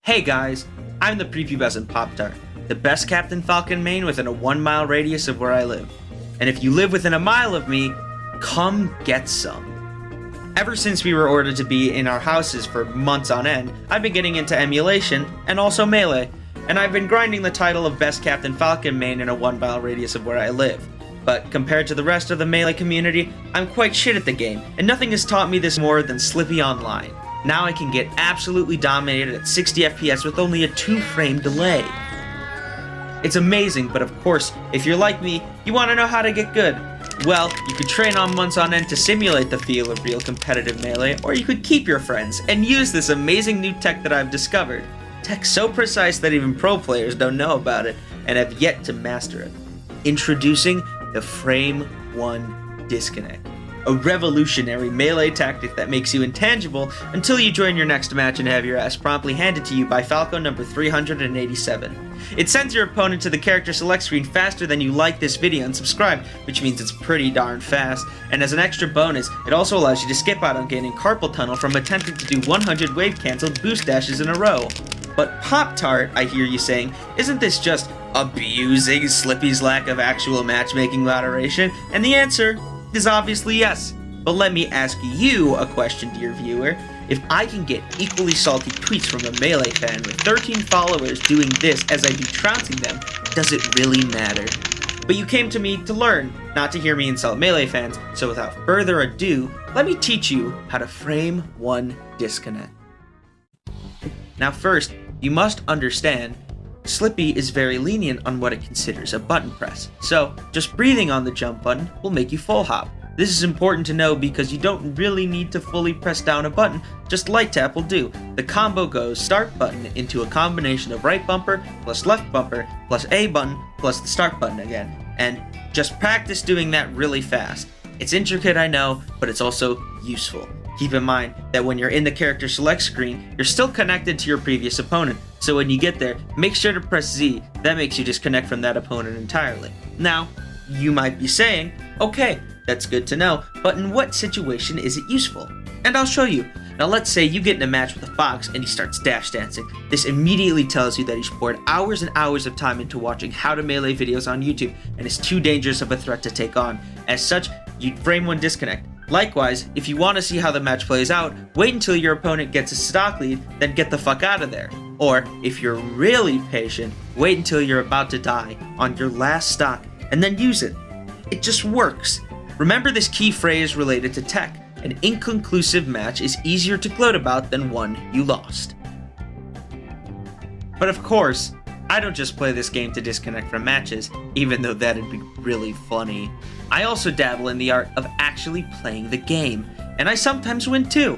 Hey guys, I'm the prepubescent Pop-Tart, the best Captain Falcon main within a 1 mile radius of where I live. And if you live within a mile of me, come get some. Ever since we were ordered to be in our houses for months on end, I've been getting into emulation and also Melee, and I've been grinding the title of best Captain Falcon main in a 1 mile radius of where I live. But compared to the rest of the Melee community, I'm quite shit at the game, and nothing has taught me this more than Slippi Online. Now I can get absolutely dominated at 60 FPS with only a 2-frame delay. It's amazing, but of course, if you're like me, you want to know how to get good. Well, you could train on months on end to simulate the feel of real competitive Melee, or you could keep your friends and use this amazing new tech that I've discovered. Tech so precise that even pro players don't know about it, and have yet to master it. Introducing the Frame 1 Disconnect. A revolutionary Melee tactic that makes you intangible until you join your next match and have your ass promptly handed to you by Falco number 387. It sends your opponent to the character select screen faster than you like this video and subscribe, which means it's pretty darn fast, and as an extra bonus, it also allows you to skip out on gaining carpal tunnel from attempting to do 100 wave cancelled boost dashes in a row. But Pop-Tart, I hear you saying, isn't this just abusing Slippi's lack of actual matchmaking moderation? And the answer is obviously yes. But let me ask you a question, dear viewer. If I can get equally salty tweets from a Melee fan with 13 followers doing this as I be trouncing them, does it really matter? But you came to me to learn, not to hear me insult Melee fans, so without further ado, let me teach you how to Frame 1 Disconnect. Now first, you must understand, Slippi is very lenient on what it considers a button press, so just breathing on the jump button will make you full hop. This is important to know because you don't really need to fully press down a button, just light tap will do. The combo goes start button into a combination of right bumper plus left bumper plus A button plus the start button again, and just practice doing that really fast. It's intricate, I know, but it's also useful. Keep in mind that when you're in the character select screen, you're still connected to your previous opponent, so when you get there, make sure to press Z. That makes you disconnect from that opponent entirely. Now, you might be saying, okay, that's good to know, but in what situation is it useful? And I'll show you. Now let's say you get in a match with a fox and he starts dash dancing. This immediately tells you that he's poured hours and hours of time into watching how to Melee videos on YouTube and is too dangerous of a threat to take on. As such, you'd Frame 1 Disconnect. Likewise, if you want to see how the match plays out, wait until your opponent gets a stock lead, then get the fuck out of there. Or, if you're really patient, wait until you're about to die on your last stock, and then use it. It just works. Remember this key phrase related to tech: an inconclusive match is easier to gloat about than one you lost. But of course, I don't just play this game to disconnect from matches, even though that'd be really funny. I also dabble in the art of actually playing the game, and I sometimes win too.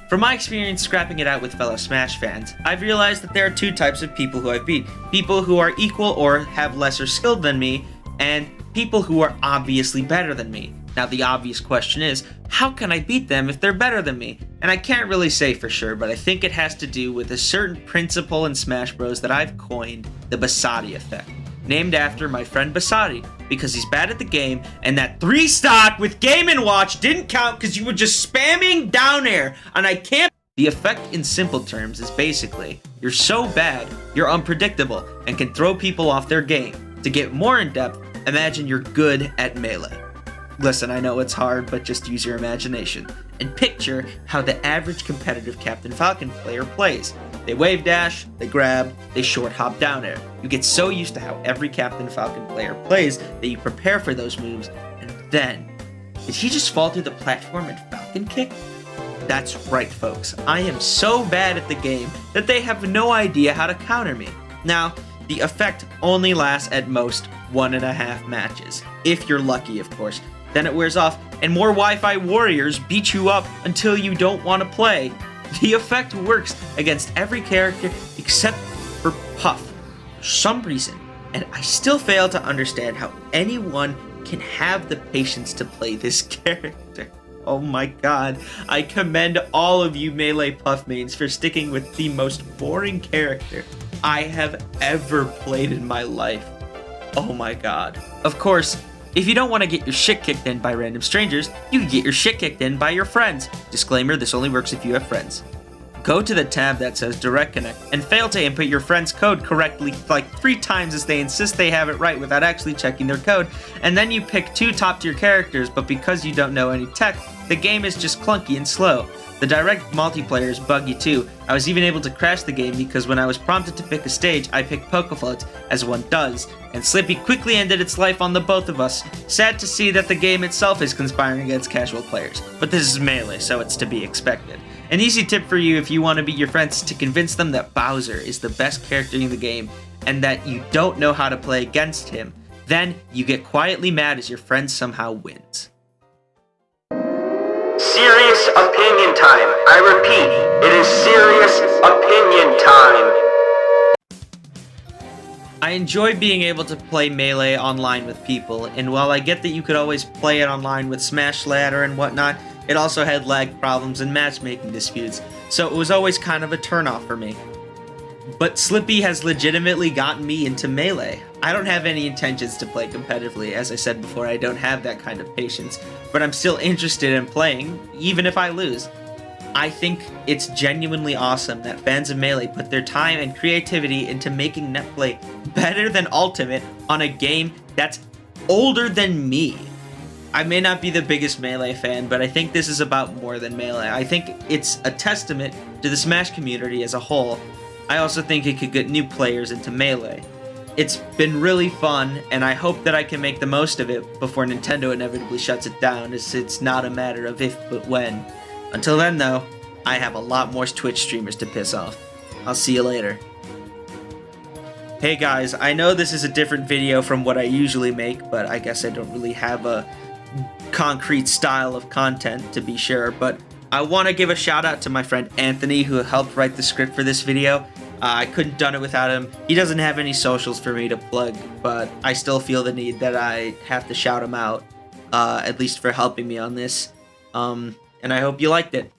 From my experience scrapping it out with fellow Smash fans, I've realized that there are two types of people who I've beat. People who are equal or have lesser skill than me, and people who are obviously better than me. Now the obvious question is, how can I beat them if they're better than me? And I can't really say for sure, but I think it has to do with a certain principle in Smash Bros that I've coined, the Basati effect. Named after my friend Basati, because he's bad at the game, and that 3 stock with Game & Watch didn't count because you were just spamming down air, and I can't. The effect in simple terms is basically, you're so bad, you're unpredictable, and can throw people off their game. To get more in depth, imagine you're good at Melee. Listen, I know it's hard, but just use your imagination. And picture how the average competitive Captain Falcon player plays. They wave dash, they grab, they short hop down air. You get so used to how every Captain Falcon player plays that you prepare for those moves, and then, did he just fall through the platform and Falcon kick? That's right, folks. I am so bad at the game that they have no idea how to counter me. Now, the effect only lasts at most 1.5 matches. If you're lucky, of course. Then it wears off, and more Wi-Fi warriors beat you up until you don't want to play. The effect works against every character except for Puff, for some reason, and I still fail to understand how anyone can have the patience to play this character. Oh my god, I commend all of you Melee Puff mains for sticking with the most boring character I have ever played in my life. Oh my god. Of course, if you don't want to get your shit kicked in by random strangers, you can get your shit kicked in by your friends. Disclaimer, this only works if you have friends. go to the tab that says Direct Connect and fail to input your friend's code correctly like 3 times as they insist they have it right without actually checking their code, and then you pick 2 top-tier characters, but because you don't know any tech, the game is just clunky and slow. The direct multiplayer is buggy too. I was even able to crash the game because when I was prompted to pick a stage, I picked Pokefloats, as one does, and Slippi quickly ended its life on the both of us. Sad to see that the game itself is conspiring against casual players, but this is Melee, so it's to be expected. An easy tip for you if you want to beat your friends is to convince them that Bowser is the best character in the game, and that you don't know how to play against him. Then, you get quietly mad as your friend somehow wins. Serious opinion time. I repeat, it is serious opinion time. I enjoy being able to play Melee online with people, and while I get that you could always play it online with Smash Ladder and whatnot, it also had lag problems and matchmaking disputes, so it was always kind of a turnoff for me. But Slippi has legitimately gotten me into Melee. I don't have any intentions to play competitively, as I said before, I don't have that kind of patience, but I'm still interested in playing, even if I lose. I think it's genuinely awesome that fans of Melee put their time and creativity into making netplay better than Ultimate on a game that's older than me. I may not be the biggest Melee fan, but I think this is about more than Melee. I think it's a testament to the Smash community as a whole. I also think it could get new players into Melee. It's been really fun, and I hope that I can make the most of it before Nintendo inevitably shuts it down, as it's not a matter of if but when. Until then, though, I have a lot more Twitch streamers to piss off. I'll see you later. Hey guys, I know this is a different video from what I usually make, but I guess I don't really have a concrete style of content, to be sure, but I want to give a shout out to my friend Anthony, who helped write the script for this video. I couldn't have done it without him. He doesn't have any socials for me to plug, but I still feel the need that I have to shout him out, at least for helping me on this. And I hope you liked it.